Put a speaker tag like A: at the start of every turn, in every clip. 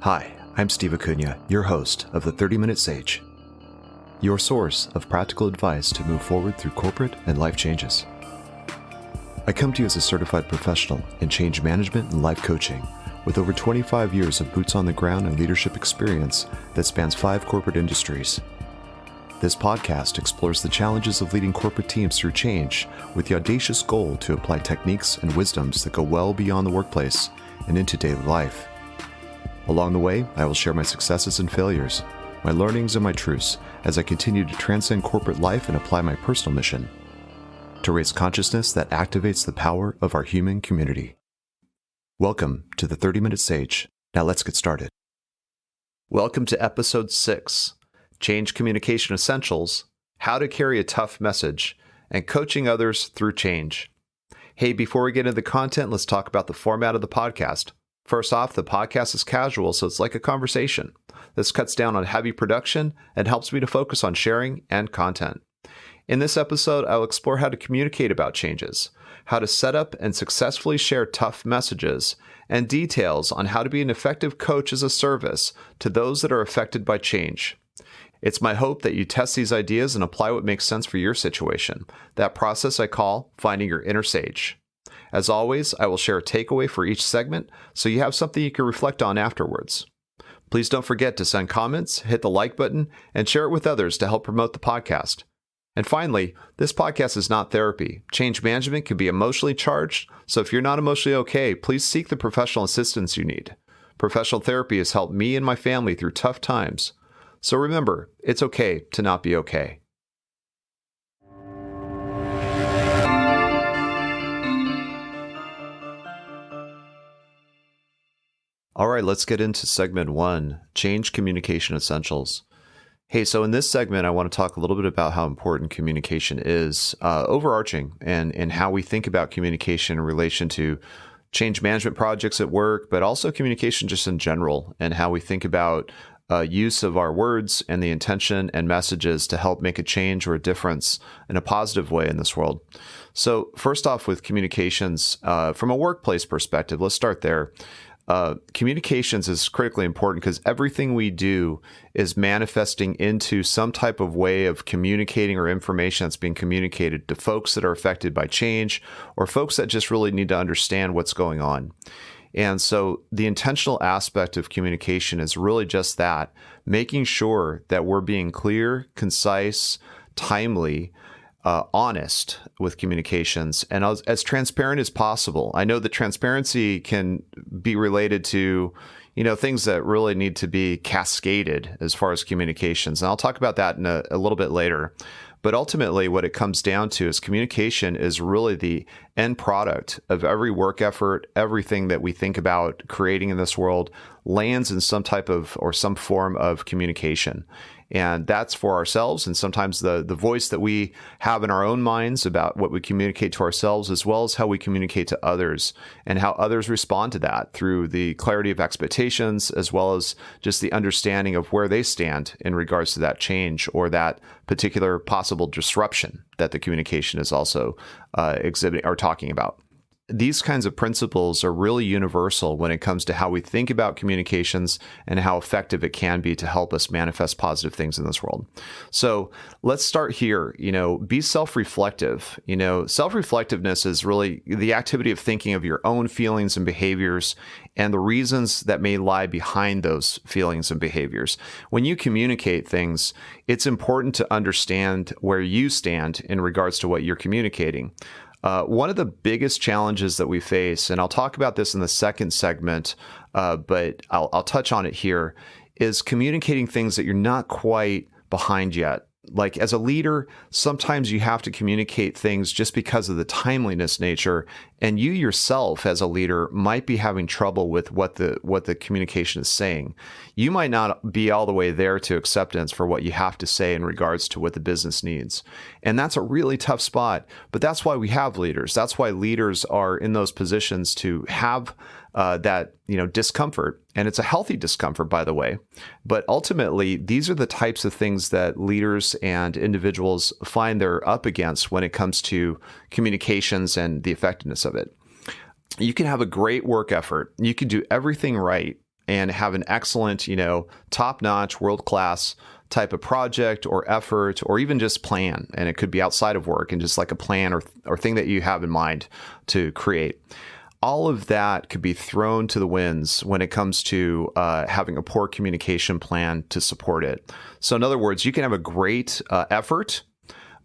A: Hi, I'm Steve Acuña, your host of the 30-Minute Sage, your source of practical advice to move forward through corporate and life changes. I come to you as a certified professional in change management and life coaching with over 25 years of boots on the ground and leadership experience that spans 5 corporate industries. This podcast explores the challenges of leading corporate teams through change with the audacious goal to apply techniques and wisdoms that go well beyond the workplace and into daily life. Along the way, I will share my successes and failures, my learnings and my truths as I continue to transcend corporate life and apply my personal mission to raise consciousness that activates the power of our human community. Welcome to the 30-Minute Sage. Now let's get started. Welcome to Episode 6, Change Communication Essentials, How to Carry a Tough Message, and Coaching Others Through Change. Hey, before we get into the content, let's talk about the format of the podcast. First off, the podcast is casual, so it's like a conversation. This cuts down on heavy production and helps me to focus on sharing and content. In this episode, I'll explore how to communicate about changes, how to set up and successfully share tough messages, and details on how to be an effective coach as a service to those that are affected by change. It's my hope that you test these ideas and apply what makes sense for your situation. That process I call finding your inner sage. As always, I will share a takeaway for each segment so you have something you can reflect on afterwards. Please don't forget to send comments, hit the like button, and share it with others to help promote the podcast. And finally, this podcast is not therapy. Change management can be emotionally charged, so if you're not emotionally okay, please seek the professional assistance you need. Professional therapy has helped me and my family through tough times. So remember, it's okay to not be okay. All right, let's get into segment 1, Change Communication Essentials. Hey, so in this segment, I want to talk a little bit about how important communication is, overarching, and how we think about communication in relation to change management projects at work, but also communication just in general, and how we think about use of our words and the intention and messages to help make a change or a difference in a positive way in this world. So first off, with communications, from a workplace perspective, let's start there. Communications is critically important because everything we do is manifesting into some type of way of communicating or information that's being communicated to folks that are affected by change or folks that just really need to understand what's going on. And so the intentional aspect of communication is really just that, making sure that we're being clear, concise, timely, honest with communications, and as transparent as possible. I know that transparency can be related to, things that really need to be cascaded as far as communications. And I'll talk about that in a little bit later. But ultimately, what it comes down to is communication is really the end product of every work effort. Everything that we think about creating in this world lands in some type of or some form of communication. And that's for ourselves, and sometimes the voice that we have in our own minds about what we communicate to ourselves, as well as how we communicate to others, and how others respond to that through the clarity of expectations, as well as just the understanding of where they stand in regards to that change or that particular possible disruption that the communication is also exhibiting or talking about. These kinds of principles are really universal when it comes to how we think about communications and how effective it can be to help us manifest positive things in this world. So let's start here. Be self-reflective. Self-reflectiveness is really the activity of thinking of your own feelings and behaviors and the reasons that may lie behind those feelings and behaviors. When you communicate things, it's important to understand where you stand in regards to what you're communicating. One of the biggest challenges that we face, and I'll talk about this in the second segment, but I'll touch on it here, is communicating things that you're not quite behind yet. Like as a leader, sometimes you have to communicate things just because of the timeliness nature, and you yourself as a leader might be having trouble with what the communication is saying. You might not be all the way there to acceptance for what you have to say in regards to what the business needs. And that's a really tough spot, but that's why we have leaders. That's why leaders are in those positions to have that discomfort. And it's a healthy discomfort, by the way. But ultimately, these are the types of things that leaders and individuals find they're up against when it comes to communications and the effectiveness of it. You can have a great work effort. You can do everything right. and have an excellent, top-notch, world-class type of project or effort or even just plan. And it could be outside of work and just like a plan or thing that you have in mind to create. All of that could be thrown to the winds when it comes to having a poor communication plan to support it. So in other words, you can have a great effort,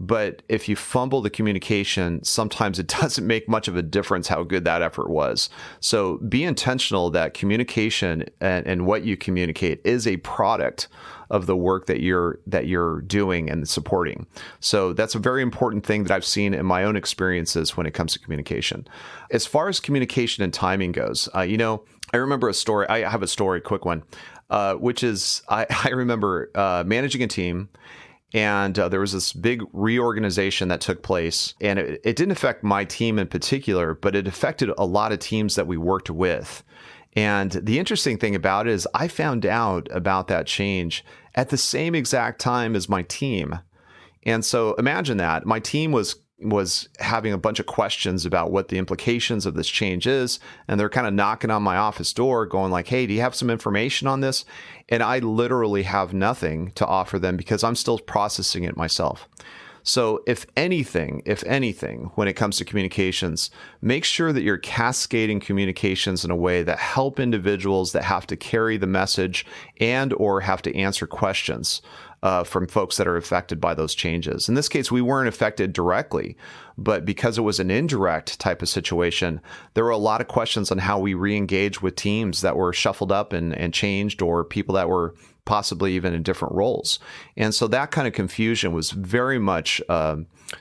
A: but if you fumble the communication, sometimes it doesn't make much of a difference how good that effort was. So be intentional that communication and what you communicate is a product of the work that you're doing and supporting. So that's a very important thing that I've seen in my own experiences when it comes to communication. As far as communication and timing goes, I remember a story. I have a story, quick one, which is I remember managing a team. And there was this big reorganization that took place, and it didn't affect my team in particular, but it affected a lot of teams that we worked with. And the interesting thing about it is I found out about that change at the same exact time as my team. And so imagine that. My team was having a bunch of questions about what the implications of this change is. And they're kind of knocking on my office door going like, hey, do you have some information on this? And I literally have nothing to offer them because I'm still processing it myself. So if anything, when it comes to communications, make sure that you're cascading communications in a way that help individuals that have to carry the message and or have to answer questions from folks that are affected by those changes. In this case, we weren't affected directly, but because it was an indirect type of situation, there were a lot of questions on how we re-engage with teams that were shuffled up and changed, or people that were possibly even in different roles. And so that kind of confusion was very much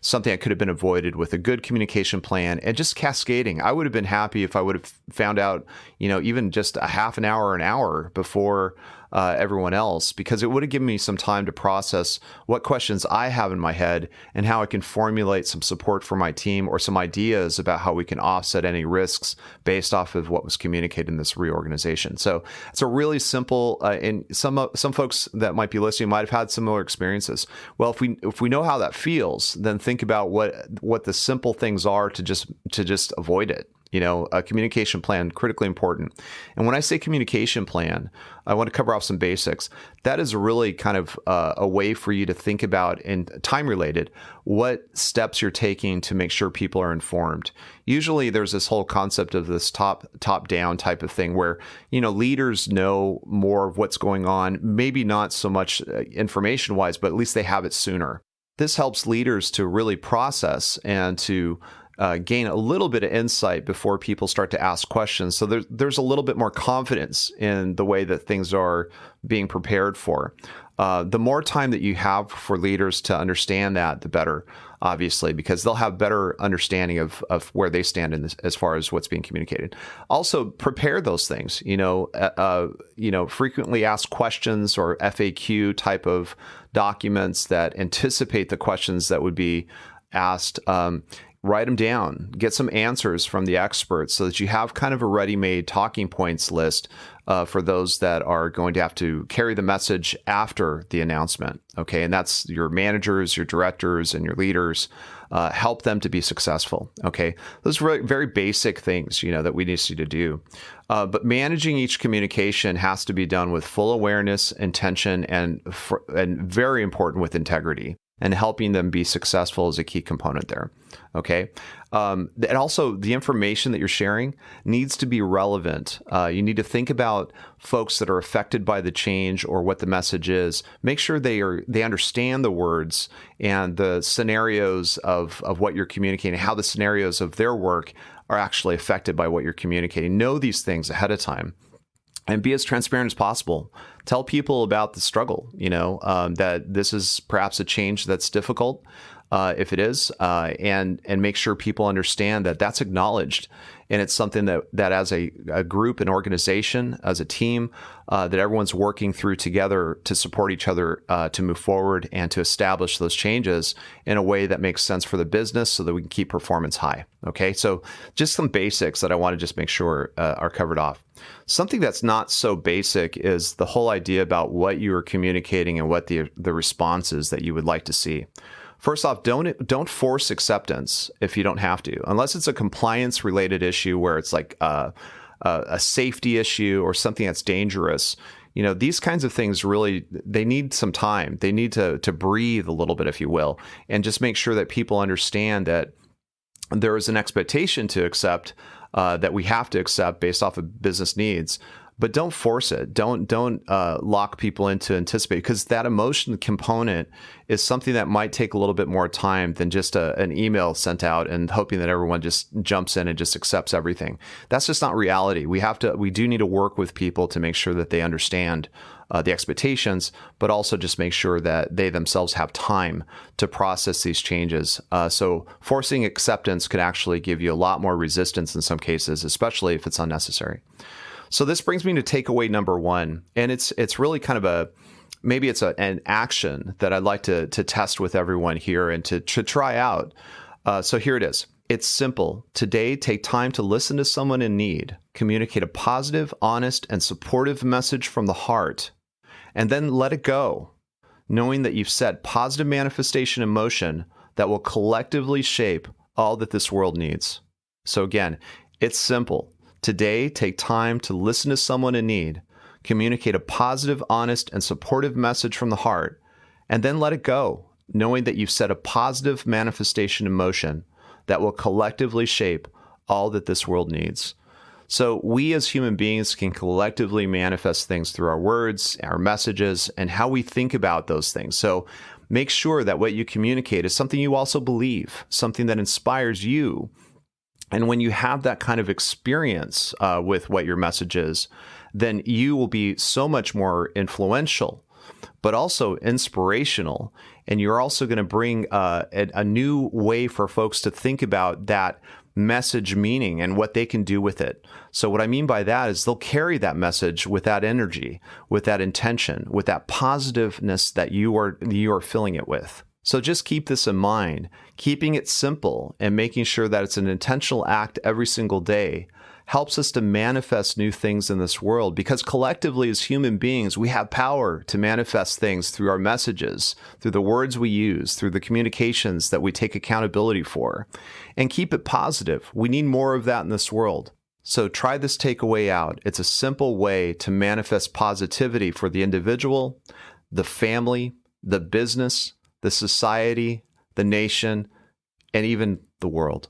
A: something that could have been avoided with a good communication plan and just cascading. I would have been happy if I would have found out, even just a half an hour, an hour before everyone else, because it would have given me some time to process what questions I have in my head and how I can formulate some support for my team or some ideas about how we can offset any risks based off of what was communicated in this reorganization. So it's a really simple, and some folks that might be listening might have had similar experiences. Well, if we know how that feels, then think about what the simple things are to just avoid it. A communication plan, critically important. And when I say communication plan, I want to cover off some basics. That is really kind of a way for you to think about, and time related, what steps you're taking to make sure people are informed. Usually there's this whole concept of this top down type of thing where, leaders know more of what's going on, maybe not so much information wise, but at least they have it sooner. This helps leaders to really process and to gain a little bit of insight before people start to ask questions. So there's a little bit more confidence in the way that things are being prepared for. The more time that you have for leaders to understand that, the better, obviously, because they'll have better understanding of where they stand in this, as far as what's being communicated. Also, prepare those things. Frequently asked questions or FAQ type of documents that anticipate the questions that would be asked. Write them down, get some answers from the experts so that you have kind of a ready-made talking points list for those that are going to have to carry the message after the announcement. Okay, and that's your managers, your directors, and your leaders. Help them to be successful. Okay, those are very basic things, that we need to do. But managing each communication has to be done with full awareness, intention, and very important, with integrity. And helping them be successful is a key component there. Okay. And also, the information that you're sharing needs to be relevant. You need to think about folks that are affected by the change or what the message is. Make sure they understand the words and the scenarios of what you're communicating, how the scenarios of their work are actually affected by what you're communicating. Know these things ahead of time. And be as transparent as possible. Tell people about the struggle, that this is perhaps a change that's difficult, if it is, and make sure people understand that that's acknowledged. And it's something that as a group, an organization, as a team, that everyone's working through together to support each other to move forward and to establish those changes in a way that makes sense for the business so that we can keep performance high. Okay, so just some basics that I want to just make sure are covered off. Something that's not so basic is the whole idea about what you are communicating and what the response is that you would like to see. First off, don't force acceptance if you don't have to, unless it's a compliance related issue where it's like a safety issue or something that's dangerous. These kinds of things really, they need some time. They need to breathe a little bit, if you will, and just make sure that people understand that there is an expectation to accept, that we have to accept based off of business needs. But don't force it. Don't lock people into anticipate, because that emotion component is something that might take a little bit more time than just an email sent out and hoping that everyone just jumps in and just accepts everything. That's just not reality. We do need to work with people to make sure that they understand the expectations, but also just make sure that they themselves have time to process these changes. So forcing acceptance could actually give you a lot more resistance in some cases, especially if it's unnecessary. So this brings me to takeaway number 1, and it's really kind of maybe it's an action that I'd like to test with everyone here and to try out. So here it is. It's simple. Today, take time to listen to someone in need, communicate a positive, honest, and supportive message from the heart, and then let it go, knowing that you've set positive manifestation in motion that will collectively shape all that this world needs. So again, it's simple. Today, take time to listen to someone in need, communicate a positive, honest, and supportive message from the heart, and then let it go, knowing that you've set a positive manifestation in motion that will collectively shape all that this world needs. So we as human beings can collectively manifest things through our words, our messages, and how we think about those things. So make sure that what you communicate is something you also believe, something that inspires you. And when you have that kind of experience with what your message is, then you will be so much more influential, but also inspirational. And you're also going to bring a new way for folks to think about that message meaning and what they can do with it. So what I mean by that is they'll carry that message with that energy, with that intention, with that positiveness that you are filling it with. So just keep this in mind. Keeping it simple and making sure that it's an intentional act every single day helps us to manifest new things in this world, because collectively as human beings, we have power to manifest things through our messages, through the words we use, through the communications that we take accountability for. And keep it positive. We need more of that in this world. So try this takeaway out. It's a simple way to manifest positivity for the individual, the family, the business, the society, the nation, and even the world.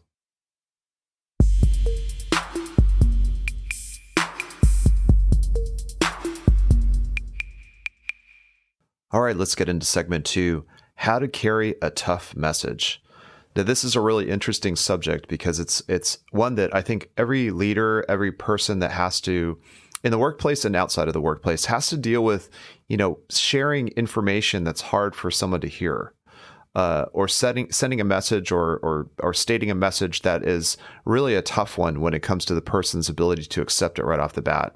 A: All right, let's get into segment 2, how to carry a tough message. Now, this is a really interesting subject because it's one that I think every leader, every person that has to, in the workplace and outside of the workplace, has to deal with, sharing information that's hard for someone to hear, or sending a message or stating a message that is really a tough one when it comes to the person's ability to accept it right off the bat.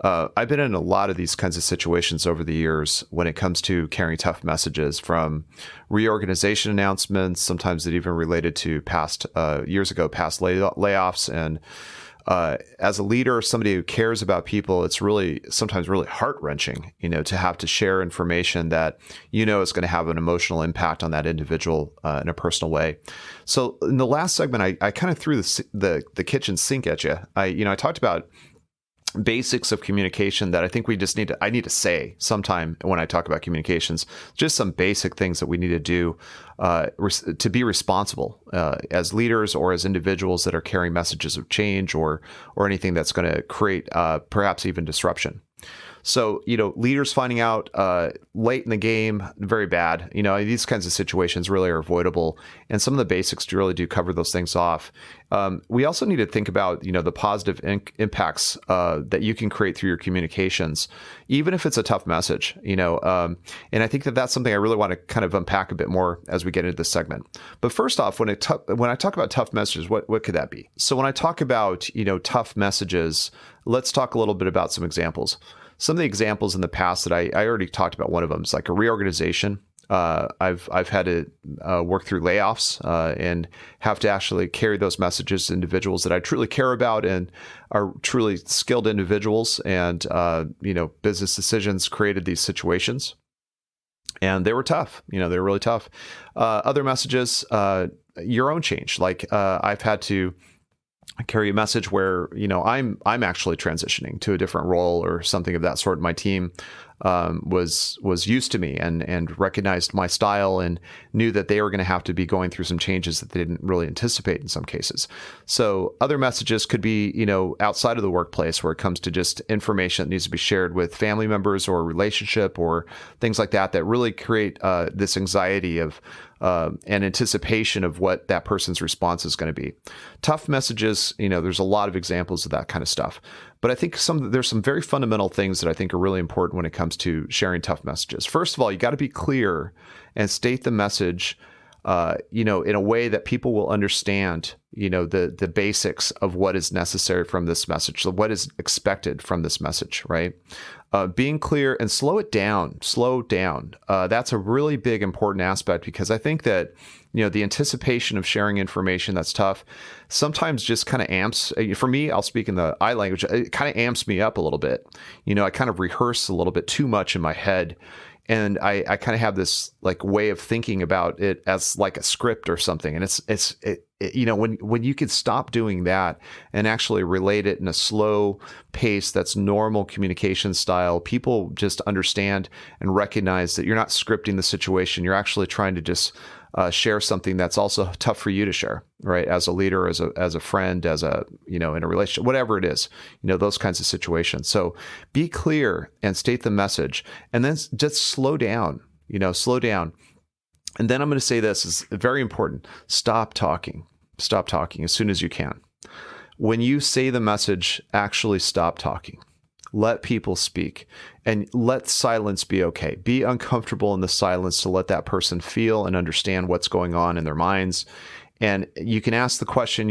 A: I've been in a lot of these kinds of situations over the years when it comes to carrying tough messages, from reorganization announcements, sometimes it even related to past layoffs. And as a leader, somebody who cares about people, it's sometimes really heart-wrenching, to have to share information that is going to have an emotional impact on that individual in a personal way. So in the last segment, I kind of threw the kitchen sink at you. I talked about basics of communication that I think I need to say sometime when I talk about communications, just some basic things that we need to do to be responsible as leaders or as individuals that are carrying messages of change or anything that's going to create perhaps even disruption. So, leaders finding out late in the game, very bad. These kinds of situations really are avoidable. And some of the basics really do cover those things off. We also need to think about, the positive impacts that you can create through your communications, even if it's a tough message, and I think that that's something I really want to kind of unpack a bit more as we get into this segment. But first off, when I talk about tough messages, what could that be? So when I talk about, tough messages, let's talk a little bit about some examples. Some of the examples in the past that I already talked about, one of them is like a reorganization. I've had to work through layoffs and have to actually carry those messages to individuals that I truly care about and are truly skilled individuals. And business decisions created these situations, and they were tough. They were really tough. Other messages, your own change. Like I've had to carry a message where, I'm actually transitioning to a different role or something of that sort. My team was used to me and recognized my style and knew that they were going to have to be going through some changes that they didn't really anticipate in some cases. So other messages could be, outside of the workplace, where it comes to just information that needs to be shared with family members or a relationship or things like that really create this anxiety of and anticipation of what that person's response is going to be. Tough messages, there's a lot of examples of that kind of stuff. But I think there's some very fundamental things that I think are really important when it comes to sharing tough messages. First of all, you got to be clear and state the message, in a way that people will understand, the basics of what is necessary from this message. So what is expected from this message, right? Being clear and slow down. That's a really big, important aspect, because I think that, the anticipation of sharing information that's tough sometimes just kind of amps, for me, I'll speak in the I language, it kind of amps me up a little bit. I kind of rehearse a little bit too much in my head. And I kind of have this like way of thinking about it as like a script or something. And when you could stop doing that and actually relate it in a slow pace that's normal communication style, people just understand and recognize that you're not scripting the situation. You're actually trying to just share something that's also tough for you to share, right? As a leader, as a friend, in a relationship, whatever it is, those kinds of situations. So be clear and state the message, and then just slow down. And then I'm going to say this is very important. Stop talking as soon as you can. When you say the message, actually stop talking. Let people speak, and let silence be okay. Be uncomfortable in the silence to let that person feel and understand what's going on in their minds. And you can ask the question,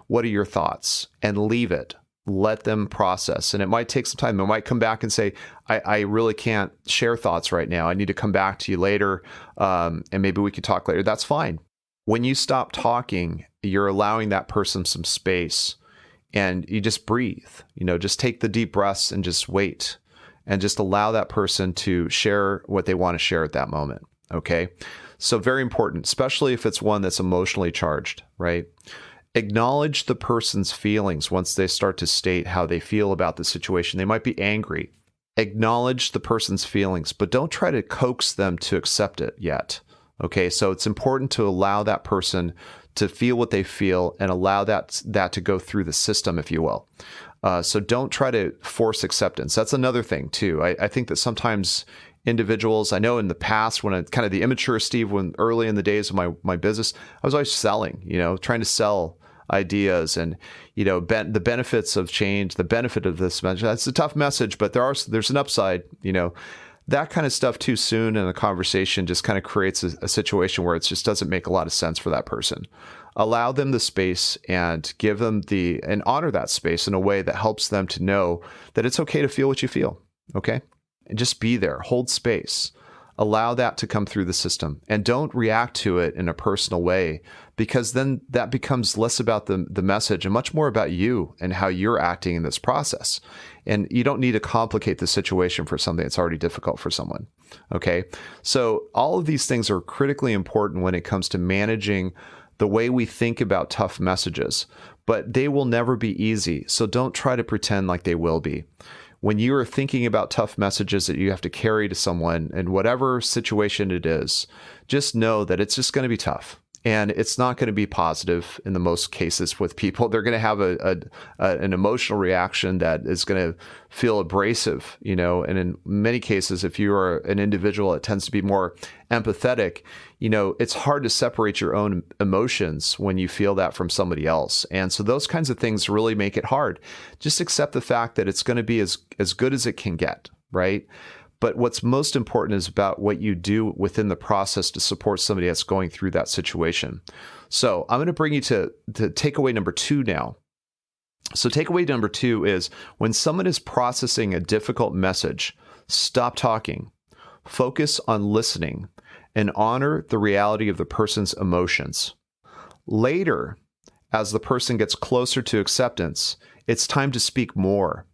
A: what are your thoughts? And leave it. Let them process. And it might take some time. They might come back and say, I really can't share thoughts right now. I need to come back to you later. And maybe we could talk later. That's fine. When you stop talking, you're allowing that person some space. And you just breathe, just take the deep breaths and just wait and just allow that person to share what they want to share at that moment. Okay. So very important, especially if it's one that's emotionally charged, right? Acknowledge the person's feelings once they start to state how they feel about the situation. They might be angry. Acknowledge the person's feelings, but don't try to coax them to accept it yet. Okay. So it's important to allow that person to feel what they feel and allow that to go through the system, if you will. So don't try to force acceptance. That's another thing too. I think that sometimes individuals, I know in the past when I kind of the immature Steve, when early in the days of my business, I was always selling, trying to sell ideas and, the benefits of change, the benefit of this message. That's a tough message, but there's an upside, that kind of stuff too soon in a conversation just kind of creates a situation where it just doesn't make a lot of sense for that person. Allow them the space and give them and honor that space in a way that helps them to know that it's okay to feel what you feel. Okay. And just be there, hold space, allow that to come through the system, and don't react to it in a personal way, because then that becomes less about the message and much more about you and how you're acting in this process. And you don't need to complicate the situation for something that's already difficult for someone. Okay. So all of these things are critically important when it comes to managing the way we think about tough messages, but they will never be easy. So don't try to pretend like they will be. When you are thinking about tough messages that you have to carry to someone in whatever situation it is, just know that it's just going to be tough. And it's not going to be positive in the most cases with people. They're going to have an emotional reaction that is going to feel abrasive, and in many cases, if you are an individual that tends to be more empathetic, it's hard to separate your own emotions when you feel that from somebody else. And so those kinds of things really make it hard. Just accept the fact that it's going to be as good as it can get, right? But what's most important is about what you do within the process to support somebody that's going through that situation. So I'm going to bring you to takeaway number 2 now. So takeaway number 2 is when someone is processing a difficult message, stop talking, focus on listening, and honor the reality of the person's emotions. Later, as the person gets closer to acceptance, it's time to speak more,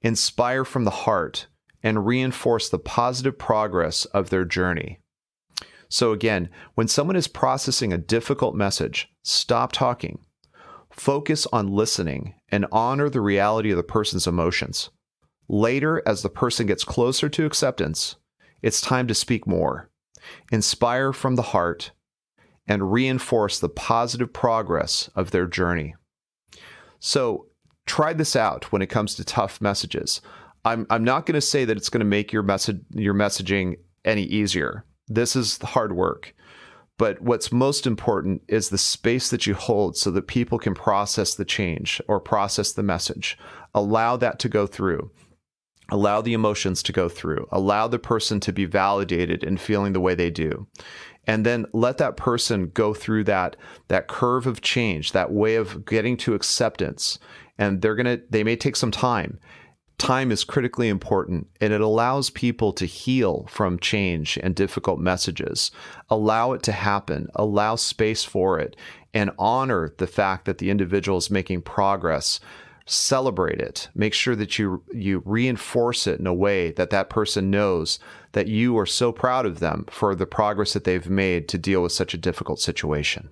A: inspire from the heart, and reinforce the positive progress of their journey. So again, when someone is processing a difficult message, stop talking. Focus on listening and honor the reality of the person's emotions. Later, as the person gets closer to acceptance, it's time to speak more, inspire from the heart, and reinforce the positive progress of their journey. So try this out when it comes to tough messages. I'm not going to say that it's going to make your messaging any easier. This is the hard work. But what's most important is the space that you hold so that people can process the change or process the message. Allow that to go through. Allow the emotions to go through. Allow the person to be validated in feeling the way they do. And then let that person go through that curve of change, that way of getting to acceptance. And they may take some time. Time is critically important, and it allows people to heal from change and difficult messages. Allow it to happen, allow space for it, and honor the fact that the individual is making progress. Celebrate it. Make sure that you reinforce it in a way that that person knows that you are so proud of them for the progress that they've made to deal with such a difficult situation.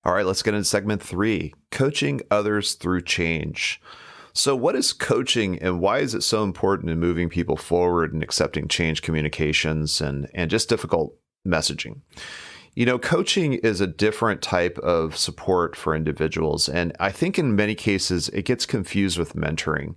A: All right, let's get into segment 3, coaching others through change. So what is coaching and why is it so important in moving people forward and accepting change communications and just difficult messaging? Coaching is a different type of support for individuals. And I think in many cases, it gets confused with mentoring.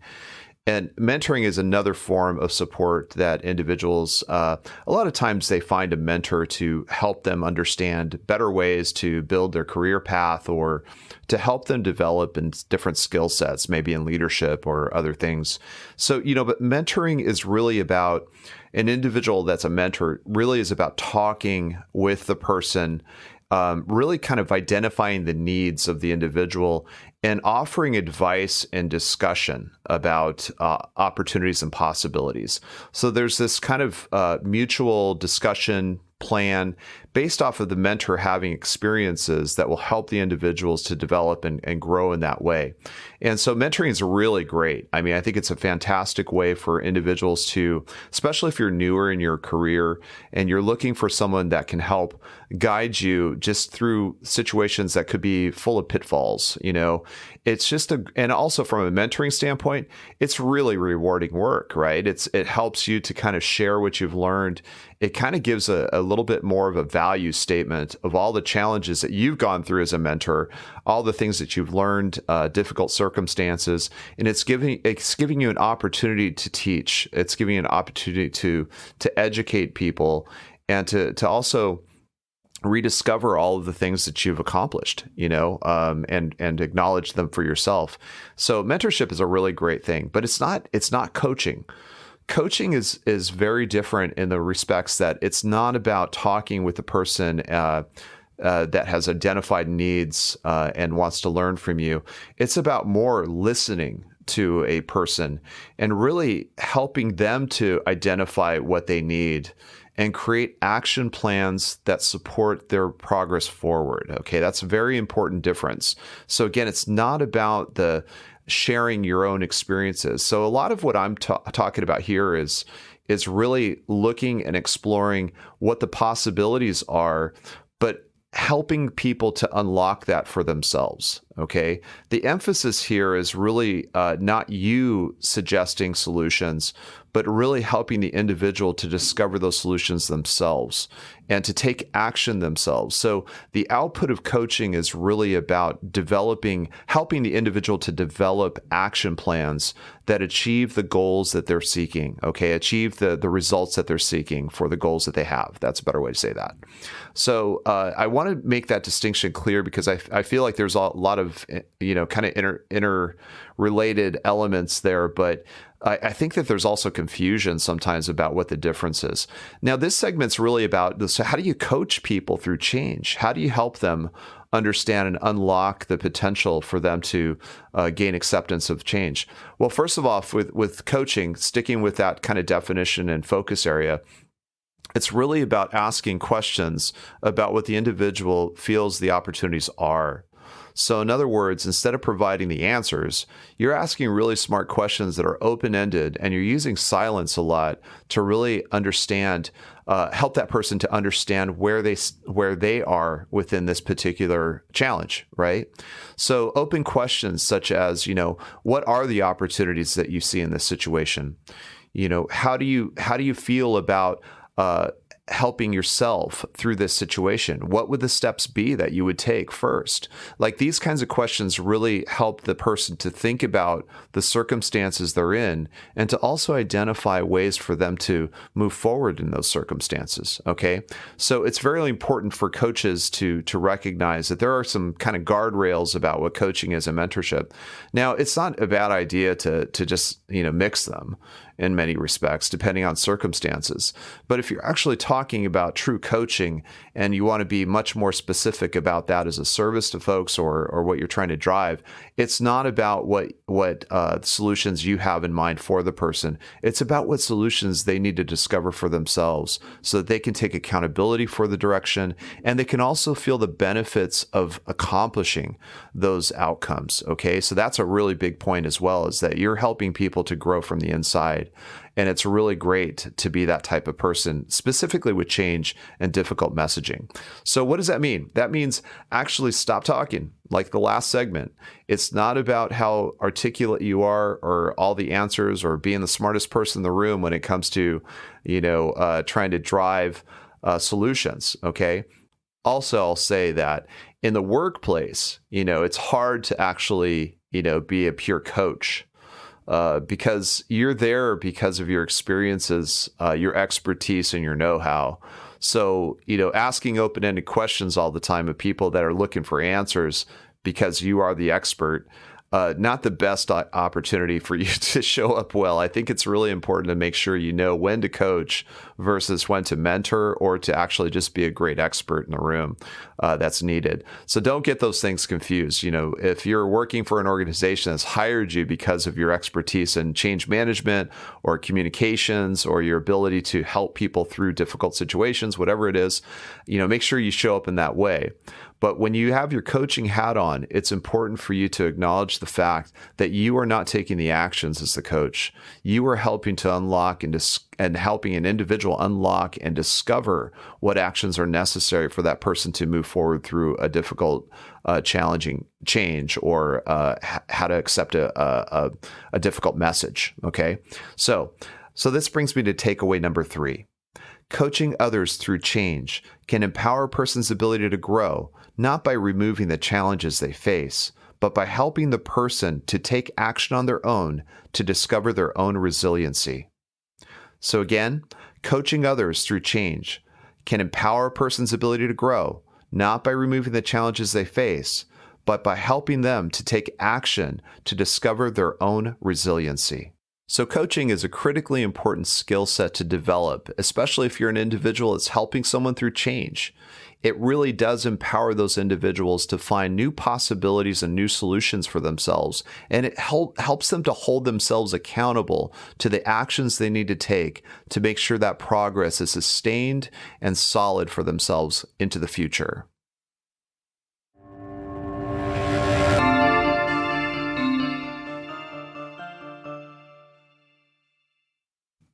A: And mentoring is another form of support that individuals, a lot of times they find a mentor to help them understand better ways to build their career path or to help them develop in different skill sets, maybe in leadership or other things. So, but mentoring is really about an individual that's a mentor really is about talking with the person, really kind of identifying the needs of the individual and offering advice and discussion about opportunities and possibilities. So there's this kind of mutual discussion plan based off of the mentor having experiences that will help the individuals to develop and grow in that way. And so mentoring is really great. I mean, I think it's a fantastic way for individuals to, especially if you're newer in your career and you're looking for someone that can help guide you just through situations that could be full of pitfalls. It's just and also from a mentoring standpoint, it's really rewarding work, right? It helps you to kind of share what you've learned. It kind of gives a little bit more of a value statement of all the challenges that you've gone through as a mentor, all the things that you've learned, difficult circumstances, and it's giving you an opportunity to teach. It's giving you an opportunity to educate people and to also rediscover all of the things that you've accomplished, and acknowledge them for yourself. So mentorship is a really great thing, but it's not coaching. Coaching is very different in the respects that it's not about talking with the person that has identified needs and wants to learn from you. It's about more listening to a person and really helping them to identify what they need and create action plans that support their progress forward. Okay, that's a very important difference. So again, it's not about the sharing your own experiences. So a lot of what I'm talking about here is really looking and exploring what the possibilities are, but helping people to unlock that for themselves. Okay. The emphasis here is really not you suggesting solutions, but really helping the individual to discover those solutions themselves and to take action themselves. So the output of coaching is really about helping the individual to develop action plans that achieve the goals that they're seeking, okay? Achieve the results that they're seeking for the goals that they have. That's a better way to say that. So I want to make that distinction clear because I feel like there's a lot of, kind of interrelated elements there, but I think that there's also confusion sometimes about what the difference is. Now, this segment's really about this. So how do you coach people through change? How do you help them understand and unlock the potential for them to gain acceptance of change? Well, first of all, with coaching, sticking with that kind of definition and focus area, it's really about asking questions about what the individual feels the opportunities are. So in other words, instead of providing the answers, you're asking really smart questions that are open-ended, and you're using silence a lot to really understand, help that person to understand where they are within this particular challenge, right? So open questions such as, what are the opportunities that you see in this situation? How do you feel about helping yourself through this situation? What would the steps be that you would take first? Like, these kinds of questions really help the person to think about the circumstances they're in and to also identify ways for them to move forward in those circumstances. Okay. So it's very important for coaches to recognize that there are some kind of guardrails about what coaching is and mentorship. Now, it's not a bad idea to just, mix them in many respects, depending on circumstances. But if you're actually talking about true coaching and you want to be much more specific about that as a service to folks or what you're trying to drive, it's not about what solutions you have in mind for the person. It's about what solutions they need to discover for themselves so that they can take accountability for the direction, and they can also feel the benefits of accomplishing those outcomes. Okay, so that's a really big point as well, is that you're helping people to grow from the inside. And it's really great to be that type of person, specifically with change and difficult messaging. So what does that mean? That means actually stop talking, like the last segment. It's not about how articulate you are or all the answers or being the smartest person in the room when it comes to, trying to drive solutions. Okay. Also, I'll say that in the workplace, it's hard to actually, be a pure coach. Because you're there because of your experiences, your expertise, and your know-how. So, asking open-ended questions all the time of people that are looking for answers because you are the expert, not the best opportunity for you to show up well. I think it's really important to make sure you know when to coach versus when to mentor or to actually just be a great expert in the room that's needed. So don't get those things confused. If you're working for an organization that's hired you because of your expertise in change management or communications or your ability to help people through difficult situations, whatever it is, make sure you show up in that way. But when you have your coaching hat on, it's important for you to acknowledge the fact that you are not taking the actions as the coach. You are helping to unlock and helping an individual unlock and discover what actions are necessary for that person to move forward through a difficult, challenging change or how to accept a difficult message. Okay, so this brings me to takeaway number 3. Coaching others through change can empower a person's ability to grow, not by removing the challenges they face, but by helping the person to take action on their own to discover their own resiliency. So again, coaching others through change can empower a person's ability to grow, not by removing the challenges they face, but by helping them to take action to discover their own resiliency. So coaching is a critically important skill set to develop, especially if you're an individual that's helping someone through change. It really does empower those individuals to find new possibilities and new solutions for themselves, and it helps them to hold themselves accountable to the actions they need to take to make sure that progress is sustained and solid for themselves into the future.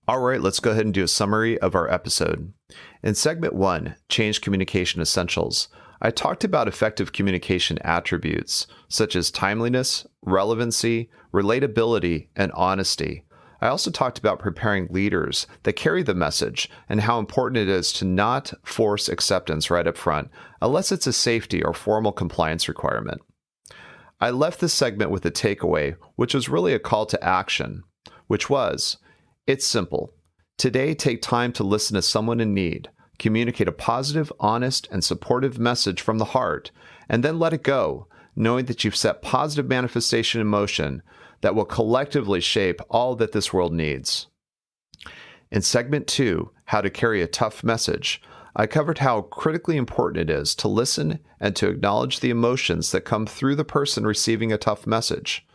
A: All right, let's go ahead and do a summary of our episode. In segment 1, Change Communication Essentials, I talked about effective communication attributes such as timeliness, relevancy, relatability, and honesty. I also talked about preparing leaders that carry the message and how important it is to not force acceptance right up front, unless it's a safety or formal compliance requirement. I left this segment with a takeaway, which was really a call to action, which was, it's simple. Today, take time to listen to someone in need, communicate a positive, honest, and supportive message from the heart, and then let it go, knowing that you've set positive manifestation in motion that will collectively shape all that this world needs. In segment 2, How to Carry a Tough Message, I covered how critically important it is to listen and to acknowledge the emotions that come through the person receiving a tough message,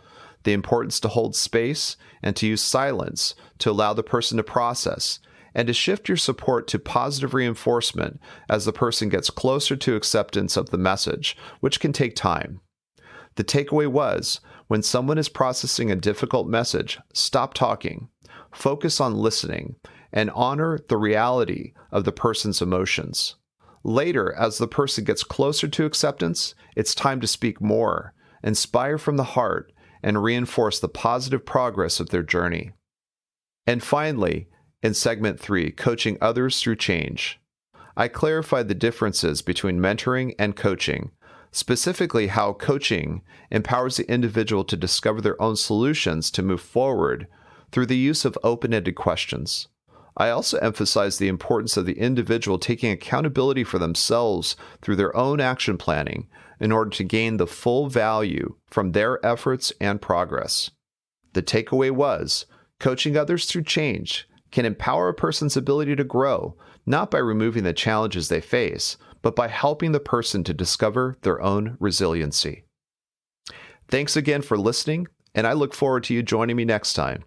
A: the importance to hold space and to use silence to allow the person to process, and to shift your support to positive reinforcement as the person gets closer to acceptance of the message, which can take time. The takeaway was, when someone is processing a difficult message, stop talking, focus on listening, and honor the reality of the person's emotions. Later, as the person gets closer to acceptance, it's time to speak more, inspire from the heart, and reinforce the positive progress of their journey. And finally, in segment 3, coaching others through change, I clarified the differences between mentoring and coaching, specifically how coaching empowers the individual to discover their own solutions to move forward through the use of open-ended questions. I also emphasized the importance of the individual taking accountability for themselves through their own action planning in order to gain the full value from their efforts and progress. The takeaway was, coaching others through change can empower a person's ability to grow, not by removing the challenges they face, but by helping the person to discover their own resiliency. Thanks again for listening, and I look forward to you joining me next time.